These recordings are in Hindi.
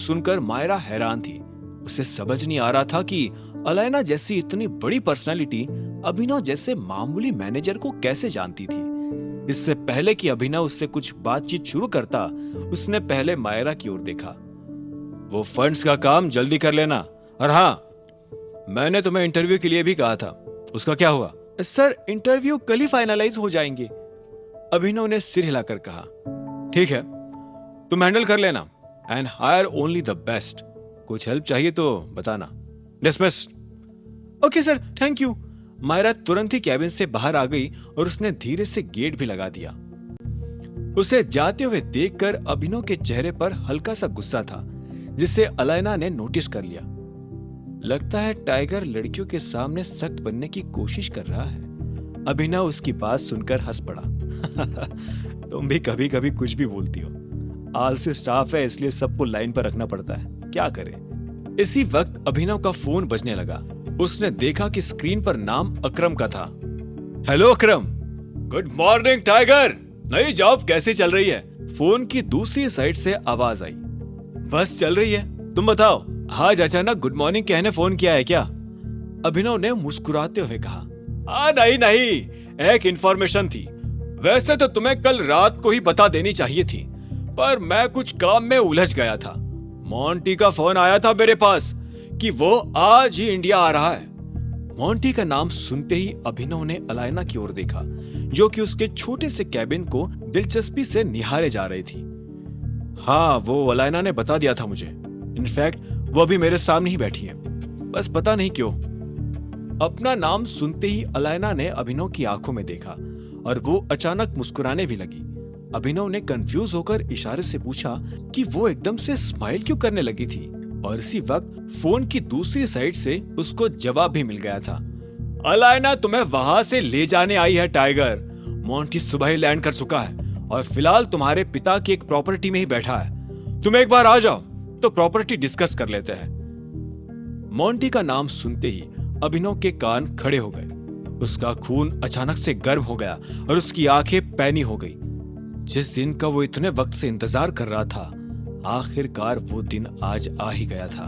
सुनकर मायरा हैरान थी। उसे समझ नहीं आ रहा था कि अलायना जैसी इतनी बड़ी पर्सनालिटी अभिनव जैसे मामूली मैनेजर को कैसे जानती थी। इससे पहले कि अभिनव उससे कुछ बातचीत शुरू करता, उसने पहले मायरा की ओर देखा। वो फंड्स का काम जल्दी कर लेना, और हाँ, मैंने तुम्हें इंटरव्यू के लिए भी कहा था, उसका क्या हुआ? सर, इंटरव्यू कल ही फाइनलाइज हो जाएंगे, अभिनव ने सिर हिलाकर कहा। ठीक है, तुम हैंडल कर लेना, and hire only the best. कुछ हेल्प चाहिए तो बताना। Dismissed. Okay sir, thank you. Myra तुरंत ही कैबिन से बाहर आ गई और उसने धीरे से गेट भी लगा दिया। उसे जाते हुए देखकर अभिनव के चेहरे पर हल्का सा गुस्सा था, जिसे अलायना ने नोटिस कर लिया। लगता है टाइगर लड़कियों के सामने सख्त बनने की कोशिश कर रहा है। अभिनव उसकी बात सुनकर हंस पड़ा। तुम भी कभी कभी कुछ भी बोलती हो। आलसी स्टाफ है, इसलिए सबको लाइन पर रखना पड़ता है, क्या करे। इसी वक्त अभिनव का फोन बजने लगा। उसने देखा कि स्क्रीन पर नाम अकरम का था। हेलो अकरम। गुड मॉर्निंग टाइगर, नई जॉब कैसी चल रही है? फोन की दूसरी साइड से आवाज आई। बस चल रही है, तुम बताओ, आज अचानक गुड मॉर्निंग कहने फोन किया है क्या? अभिनव ने मुस्कुराते हुए कहा। नहीं, एक इंफॉर्मेशन थी। वैसे तो तुम्हें कल रात को ही बता देनी चाहिए थी, पर मैं कुछ काम में उलझ गया था। मोंटी का फोन आया था मेरे पास कि वो आज ही इंडिया आ रहा है। मोंटी का नाम सुनते ही अभिनव ने अलायना की ओर देखा, जो कि उसके छोटे से कैबिन को दिलचस्पी से निहारे जा रही थी। हाँ, वो अलायना ने बता दिया था मुझे। इनफैक्ट वो अभी मेरे सामने ही बैठी है, बस पता नहीं क्यों। अपना नाम सुनते ही अलायना ने अभिनव की आंखों में देखा और वो अचानक मुस्कुराने भी लगी। अभिनव ने कंफ्यूज होकर इशारे से पूछा कि वो एकदम से स्माइल क्यों करने लगी थी, और इसी वक्त फोन की दूसरी साइड से उसको जवाब भी मिल गया था। अलायना तुम्हें वहां से ले जाने आई है टाइगर। मोंटी सुबह ही लैंड कर चुका है और फिलहाल तुम्हारे पिता की एक प्रॉपर्टी में ही बैठा है। तुम एक बार आ जाओ तो प्रॉपर्टी डिस्कस कर लेते हैं। मोंटी का नाम सुनते ही अभिनव के कान खड़े हो गए। उसका खून अचानक से गर्म हो गया और उसकी आंखें पैनी हो गई। जिस दिन का वो इतने वक्त से इंतजार कर रहा था, आखिरकार वो दिन आज आ ही गया था।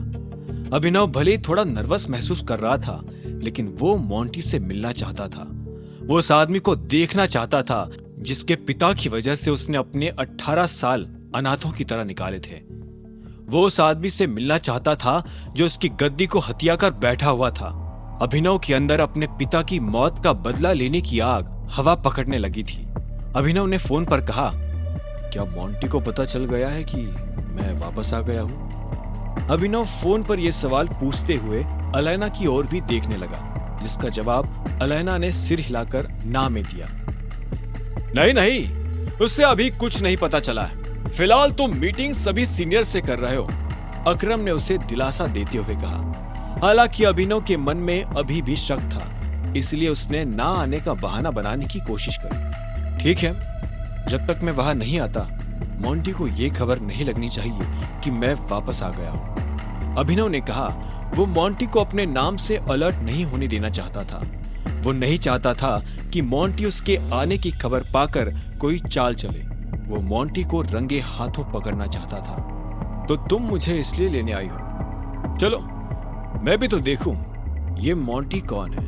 अभिनव भले ही थोड़ा नर्वस महसूस कर रहा था, लेकिन वो मोंटी से मिलना चाहता था। वो उस आदमी को देखना चाहता था जिसके पिता की वजह से उसने अपने 18 साल अनाथों की तरह निकाले थे। वो उस आदमी से मिलना चाहता था जो उसकी गद्दी को हथिया कर बैठा हुआ था। अभिनव के अंदर अपने पिता की मौत का बदला लेने की आग हवा पकड़ने लगी थी। अभिनव ने फोन पर कहा, क्या मोंटी को पता चल गया है कि मैं वापस आ गया हूँ? अभिनव फोन पर यह सवाल पूछते हुए अलायना की ओर भी देखने लगा, जिसका जवाब अलायना ने सिर हिलाकर ना में दिया। नहीं, उससे अभी कुछ नहीं पता चला है। फिलहाल तुम मीटिंग सभी सीनियर से कर रहे हो, अकरम ने उसे दिलासा देते हुए कहा। हालांकि अभिनव के मन में अभी भी शक था, इसलिए उसने ना आने का बहाना बनाने की कोशिश करी। ठीक है, जब तक मैं वहां नहीं आता, मोंटी को यह खबर नहीं लगनी चाहिए कि मैं वापस आ गया हूं, अभिनव ने कहा। वो मोंटी को अपने नाम से अलर्ट नहीं होने देना चाहता था। वो नहीं चाहता था कि मोंटी उसके आने की खबर पाकर कोई चाल चले। वो मोंटी को रंगे हाथों पकड़ना चाहता था। तो तुम मुझे इसलिए लेने आई हो? चलो मैं भी तो देखूं ये मोंटी कौन है,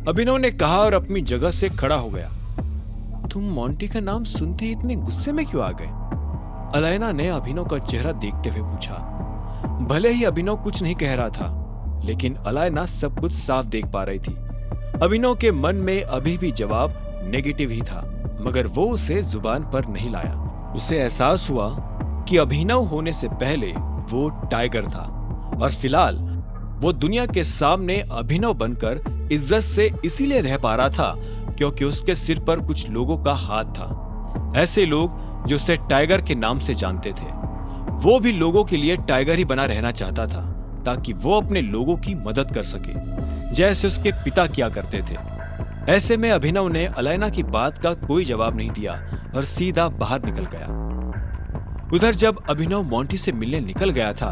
अभिनव ने कहा और अपनी जगह से खड़ा हो गया। तुम मोंटी का नाम सुनते ही इतने गुस्से में क्यों आ गए? अलायना ने अभिनव का चेहरा देखते हुए पूछा। भले ही अभिनव कुछ नहीं कह रहा था, लेकिन अलायना सब कुछ साफ देख पा रही थी। अभिनव के मन में अभी भी जवाब नेगेटिव ही था, मगर वो उसे जुबान पर नहीं लाया। उसे एहसास हुआ कि अभिनव होने से पहले वो टाइगर था, और फिलहाल वो दुनिया के सामने अभिनव बनकर इज्जत से इसीलिए रह पा रहा था क्योंकि उसके सिर पर कुछ लोगों का हाथ था। ऐसे लोग जो उसे टाइगर के नाम से जानते थे। वो भी लोगों के लिए टाइगर ही बना रहना चाहता था, ताकि वो अपने लोगों की मदद कर सके, जैसे उसके पिता किया करते थे। ऐसे में अभिनव ने अलायना की बात का कोई जवाब नहीं दिया और सीधा बाहर निकल गया। उधर जब अभिनव मोंटी से मिलने निकल गया था,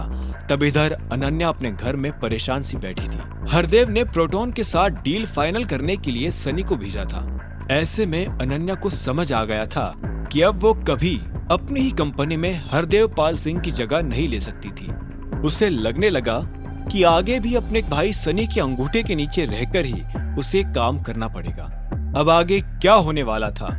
तब इधर अनन्या अपने घर में परेशान सी बैठी थी। हरदेव ने प्रोटॉन के साथ डील फाइनल करने के लिए सनी को भेजा था। ऐसे में अनन्या को समझ आ गया था कि अब वो कभी अपनी ही कंपनी में हरदेव पाल सिंह की जगह नहीं ले सकती थी। उसे लगने लगा कि आगे भी अपने भाई सनी के अंगूठे के नीचे रहकर ही उसे काम करना पड़ेगा। अब आगे क्या होने वाला था?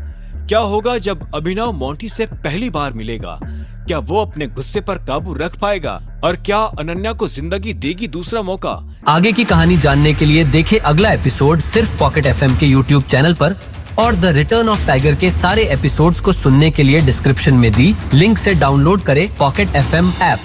क्या होगा जब अभिनव मोंटी से पहली बार मिलेगा? क्या वो अपने गुस्से पर काबू रख पाएगा? और क्या अनन्या को जिंदगी देगी दूसरा मौका? आगे की कहानी जानने के लिए देखें अगला एपिसोड सिर्फ पॉकेट एफएम के यूट्यूब चैनल पर, और द रिटर्न ऑफ टाइगर के सारे एपिसोड्स को सुनने के लिए डिस्क्रिप्शन में दी लिंक से डाउनलोड करें पॉकेट एफएम ऐप।